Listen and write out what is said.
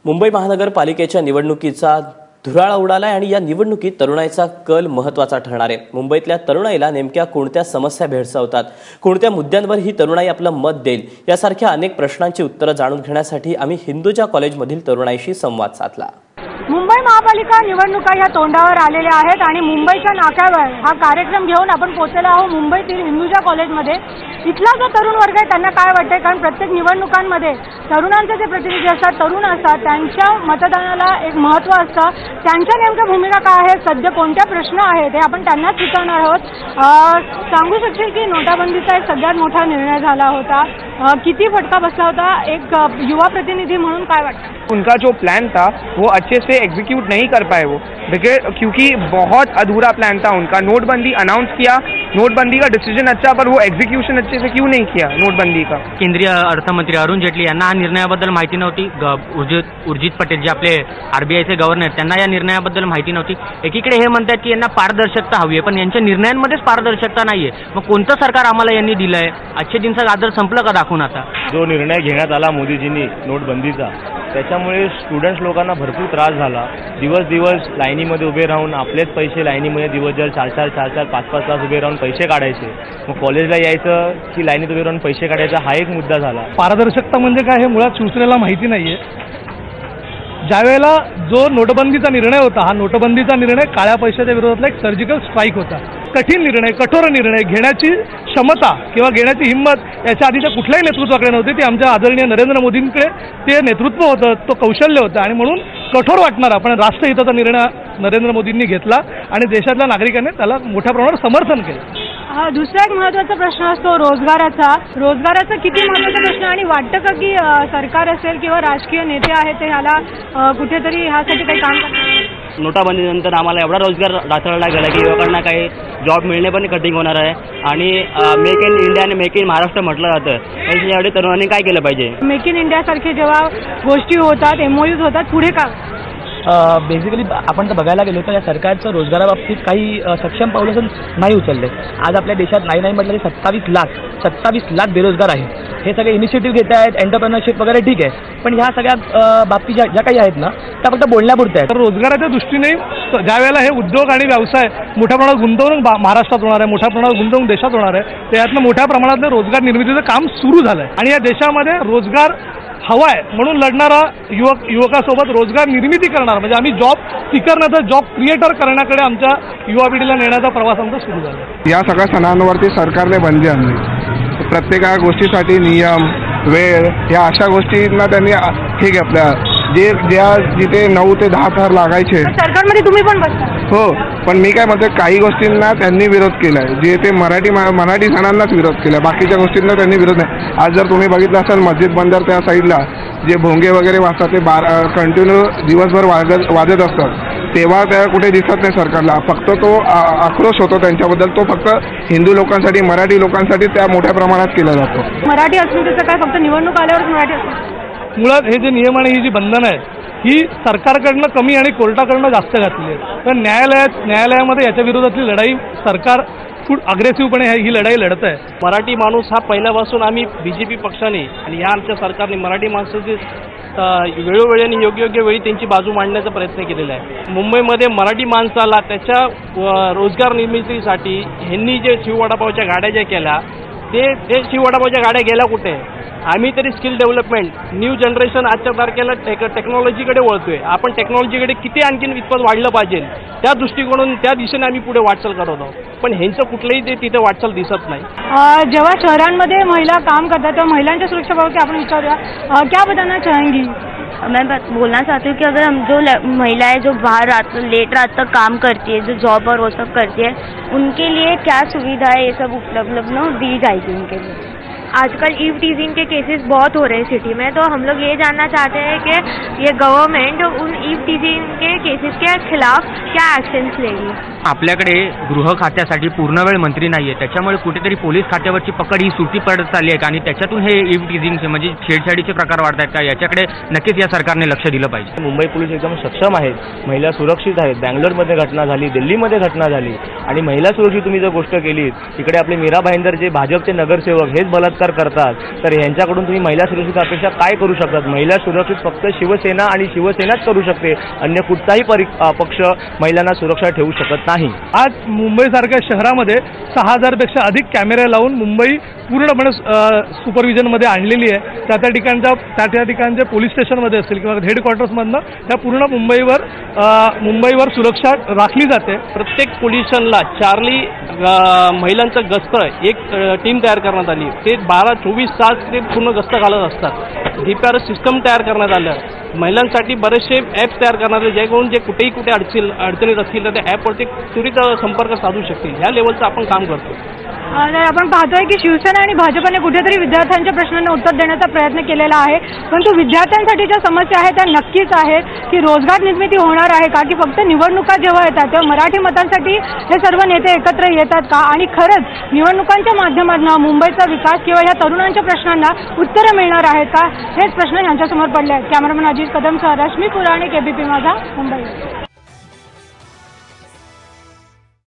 मुंबई महानगरपालिकेच्या निवडणुकीचा धुराळा उडाला आणि या निवडणुकीत तरुणाईचा कल महत्त्वाचा ठरणार आहे। मुंबईतल्या तरुणाईला नेमक्या कोणत्या समस्या भेडसावतात, कोणत्या मुद्द्यांवर ही तरुणाई आपलं मत देईल, यासारख्या अनेक प्रश्नांची उत्तरं जाणून घेण्यासाठी आम्ही हिंदुजा कॉलेजमधील तरुणाईशी संवाद साधला। मुंबई महापालिका निवडणुका ह्या तोंडावर आलेल्या आहेत आणि मुंबईच्या नाक्यावर हा कार्यक्रम घेऊन आपण पोहोचलेलो आहोत मुंबईतील हिंदुजा कॉलेजमध्ये। इथला जो तरुण वर्ग आहे त्यांना काय वाटते, कारण प्रत्येक निवडणुकांमध्ये तरुणांचे जे प्रतिनिधी असतात, तरुण असतात, त्यांच्या मतदानाला एक महत्त्व असतं। त्यांच्या नेमक्या भूमिका काय आहेत, सध्या कोणत्या प्रश्न आहेत हे आपण त्यांनाच विचारणार आहोत। सांगू शकशील की नोटाबंदीचा एक सगळ्यात मोठा निर्णय झाला होता, किती फटका बसला होता, एक युवा प्रतिनिधी म्हणून काय वाटतं? उनका जो प्लान था वो अच्छे से एग्जीक्यूट नहीं कर पाए वो, क्योंकि बहुत अधूरा प्लान था उनका। नोटबंदी अनाउंस किया, नोटबंदी का डिसीजन अच्छा, पर वो एग्जीक्यूशन अच्छे से क्यों नहीं किया नोटबंदी का। केंद्रीय अर्थमंत्री अरुण जेटली यांना हा निर्णयाबद्दल माहिती नव्हती। उर्जित पटेल जे आपले आरबीआयचे गव्हर्नर, त्यांना या निर्णयाबद्दल माहिती नव्हती। एकीकडे हे म्हणतात की यांना पारदर्शकता हवी आहे, पण यांच्या निर्णयांमध्येच पारदर्शकता नाहीये। मग कोणतं सरकार आम्हाला यांनी दिलंय? आजच्या दिनचा आदर संपलं का दाखवून आता? जो निर्णय घेण्यात आला मोदीजींनी नोटबंदीचा, त्याच्यामुळे स्टुडंट्स लोकांना भरपूर त्रास झाला। दिवस लाईनीमध्ये उभे राहून आपलेच पैसे लाईनीमध्ये दिवसभर 4-5 तास उभे राहून पैसे काढायचे। मग कॉलेजला यायचं की लाईनीत उभे राहून पैसे काढायचा, हा एक मुद्दा झाला। पारदर्शकता म्हणजे काय हे मुळात शिवसेनेला माहिती नाहीये। ज्यावेळेला जो नोटबंदीचा निर्णय होता, हा नोटबंदीचा निर्णय काळ्या पैशाच्या विरोधातला एक सर्जिकल स्ट्राईक होता। कठीण निर्णय, कठोर निर्णय घेण्याची क्षमता किंवा घेण्याची हिंमत याच्या आधीच्या कुठल्याही नेतृत्वाकडे नव्हती। ती आमच्या आदरणीय नरेंद्र मोदींकडे ते नेतृत्व होतं, तो कौशल्य होतं आणि म्हणून कठोर वाटणारा पण राष्ट्रहिताचा निर्णय नरेंद्र मोदींनी घेतला आणि देशातल्या नागरिकांनी त्याला मोठ्या प्रमाणावर समर्थन केलं। दुसरा एक महत्त्वाचा प्रश्न असतो रोजगाराचा किती महत्त्वाचा प्रश्न, आणि वाटतं का की सरकार असेल किंवा राजकीय नेते आहेत ते ह्याला कुठेतरी ह्यासाठी काही काम करतात? नोटाबंदीनंतर आम्हाला एवढा रोजगार ढासळला गेला की युवकांना काही जॉब मिळणे पण कठीण होणार आहे आणि मेक इन इंडिया आणि मेक इन महाराष्ट्र म्हटलं जातं, त्याच्यासाठी तरुणांनी काय केलं पाहिजे? मेक इन इंडियासारखे जेव्हा गोष्टी होतात, MOUs होतात, पुढे का? बेसिकली आपण तर बघायला गेलो तर या सरकारचं रोजगाराबाबतीत काही सक्षम पावलं नाही उचलले। आज आपल्या देशात नाही म्हटलं तर 27 लाख बेरोजगार आहेत। हे सगळे इनिशिएटिव्ह घेत आहेत, एंटरप्रेन्योरशिप वगैरे ठीक आहे, पण ह्या सगळ्या बाबतीत ज्या काही आहेत ना त्या फक्त बोलण्यापुरत्या आहेत। तर रोजगाराच्या दृष्टीने ज्या वेळेला हे उद्योग आणि व्यवसाय मोठ्या प्रमाणात गुंतवणूक महाराष्ट्रात होणार आहे, मोठ्या प्रमाणात गुंतवणूक देशात होणार आहे, त्यातनं मोठ्या प्रमाणातलं रोजगार निर्मितीचं काम सुरू झालं आहे आणि या देशामध्ये रोजगार हवा आहे म्हणून लढणारा युवकासोबत रोजगार निर्मिती करणार, म्हणजे आम्ही जॉब सीकर नाही तर जॉब क्रिएटर करण्याकडे आमच्या युवा पिढीला नेण्याचा प्रवास आमचा सुरू झाला। या सगळ्या सणांवरती सरकारने बंदी आणली। प्रत्येक गोष्टीसाठी नियम, वेळ, या अशा गोष्टींना त्यांनी हे घेतल्या। जिथे 9 ते 10 तास लागायचे सरकारमध्ये तुम्ही पण बसता? हो, पण मी काय म्हणते काही गोष्टींना त्यांनी विरोध केलाय, जे ते मराठी सणांनाच विरोध केला, बाकीच्या गोष्टींना त्यांनी विरोध नाही। आज जर तुम्ही बघितलं असाल मस्जिद बंदर त्या साईडला जे भोंगे वगैरे वाजतात ते कंटिन्यू दिवसभर वाजत असतात, तेव्हा त्या कुठे दिसत नाही सरकारला। फक्त तो आक्रोश होतो त्यांच्याबद्दल, तो फक्त हिंदू लोकांसाठी, मराठी लोकांसाठी त्या मोठ्या प्रमाणात केला जातो। मराठी अस्मितेचं काय फक्त निवडणूक आल्यावर मराठी असतं? मुळात हे जे नियम आणि ही जी बंधनं आहेत ही सरकारकडनं कमी आणि कोर्टाकडनं जास्त घातली आहेत। तर न्यायालयामध्ये याच्या विरोधातली लढाई सरकार खूप अग्रेसिव्हपणे ही लढाई लढत आहे। मराठी माणूस हा पहिल्यापासून आम्ही BJP पक्षाने आणि ह्या आमच्या सरकारने मराठी माणसाची वेळोवेळी आणि योग्य वेळी त्यांची बाजू मांडण्याचा प्रयत्न केलेला आहे। मुंबईमध्ये मराठी माणसाला त्याच्या रोजगार निर्मितीसाठी ह्यांनी जे शिववडापावच्या गाड्या ज्या केल्या, ते शिववडापावच्या गाड्या गेल्या कुठे? आम्ही तरी स्किल डेव्हलपमेंट, न्यू जनरेशन आजच्या तारखेला टेक्नॉलॉजीकडे वळतोय। आपण टेक्नॉलॉजीकडे किती आणखीन इतपत वाढलं पाहिजे त्या दृष्टिकोनातून त्या दिशेने आम्ही पुढे वाटचाल करत आहोत, पण ह्यांचं कुठलंही ते तिथे वाटचाल दिसत नाही। जेव्हा शहरांमध्ये महिला काम करतात तेव्हा महिलांच्या सुरक्षेबाबत आपण विचारूया, क्या बताना चाहेंगी? मैं बोलना चाहती हूँ कि अगर हम जो महिलाएं जो बाहर लेट रात तक काम करती है, जो जॉब और वो सब करती है, उनके लिए क्या सुविधाएं ये सब उपलब्ध दी जाएगी उनके लिए? आजकल ईव टीजिंग के केसेस बहुत हो रहे हैं सिटी में, तो हम लोग ये जानना चाहते हैं कि ये गवर्नमेंट उन ईव टीजिंग के केसेस के खिलाफ क्या एक्शन्स लेगी? आपल्याकडे गृह खात्यासाठी पूर्णवेळ मंत्री नाहीये, त्याच्यामुळे कुठेतरी पोलीस खात्यावरची पकड ही सुटी पडत चालली आहे आणि त्याच्यातून हे ईव टीजिंगचे म्हणजे छेडछाडीचे प्रकार वाढत आहेत का, याच्याकडे नक्कीच या सरकारने लक्ष दिलं पाहिजे। मुंबई पोलीस एकदम सक्षम आहेत, महिला सुरक्षित आहेत। बँगलोरमध्ये घटना झाली, दिल्लीमध्ये घटना झाली आणि महिला सुरक्षित तुम्ही जर गोष्ट केली, तिकडे आपले मीरा भाईंदर जे भाजपचे नगरसेवक हेच बलात्कार बलात्कार करतात, तर ह्यांच्याकडून तुम्ही महिला सुरक्षित अपेक्षा काय करू शकतात? महिला सुरक्षित फक्त शिवसेना आणि शिवसेनाच करू शकते, अन्य कुठलाही पक्ष महिलांना सुरक्षा ठेवू शकत नाही. आज मुंबईसारख्या शहरामध्ये 6000पेक्षा अधिक कॅमेरे लावून मुंबई पूर्णपणे सुपरविजनमध्ये आणलेली आहे. त्या ठिकाणच्या पोलीस स्टेशनमध्ये असतील किंवा हेडक्वार्टर्समधनं त्या पूर्ण मुंबईवर सुरक्षा राखली जाते. प्रत्येक पोलीस स्टेशनला चार्ली महिलांचं गस्त एक टीम तयार करण्यात आली. ते 12-24 तास ते पूर्ण गस्त घालत असतात. DPR सिस्टम तयार करण्यात आलं. महिलांसाठी बरेचसे ॲप्स तयार करण्यात आले, जेणेकरून जे कुठेही कुठे अडचणीत असतील तर त्या ॲपवरती त्वरित संपर्क साधू शकतील. ह्या लेवलचं आपण काम करतो. आपण पाहतोय की शिवसेना आणि भाजपने कुठेतरी विद्यार्थ्यांच्या प्रश्नांना उत्तर देण्याचा प्रयत्न केलेला आहे, परंतु विद्यार्थ्यांसाठी ज्या समस्या आहेत त्या नक्कीच आहेत की रोजगार निर्मिती होणार आहे का, की फक्त निवडणुका जेव्हा येतात तेव्हा मराठी मतांसाठी हे सर्व नेते एकत्र येतात का, आणि खरंच निवडणुकांच्या माध्यमातून मुंबईचा विकास किंवा या तरुणांच्या प्रश्नांना उत्तरं मिळणार आहेत का, हेच प्रश्न यांच्यासमोर पडले आहेत. कॅमेरामन अजित कदमसह रश्मी पुराणिक, ABP माझा, मुंबई.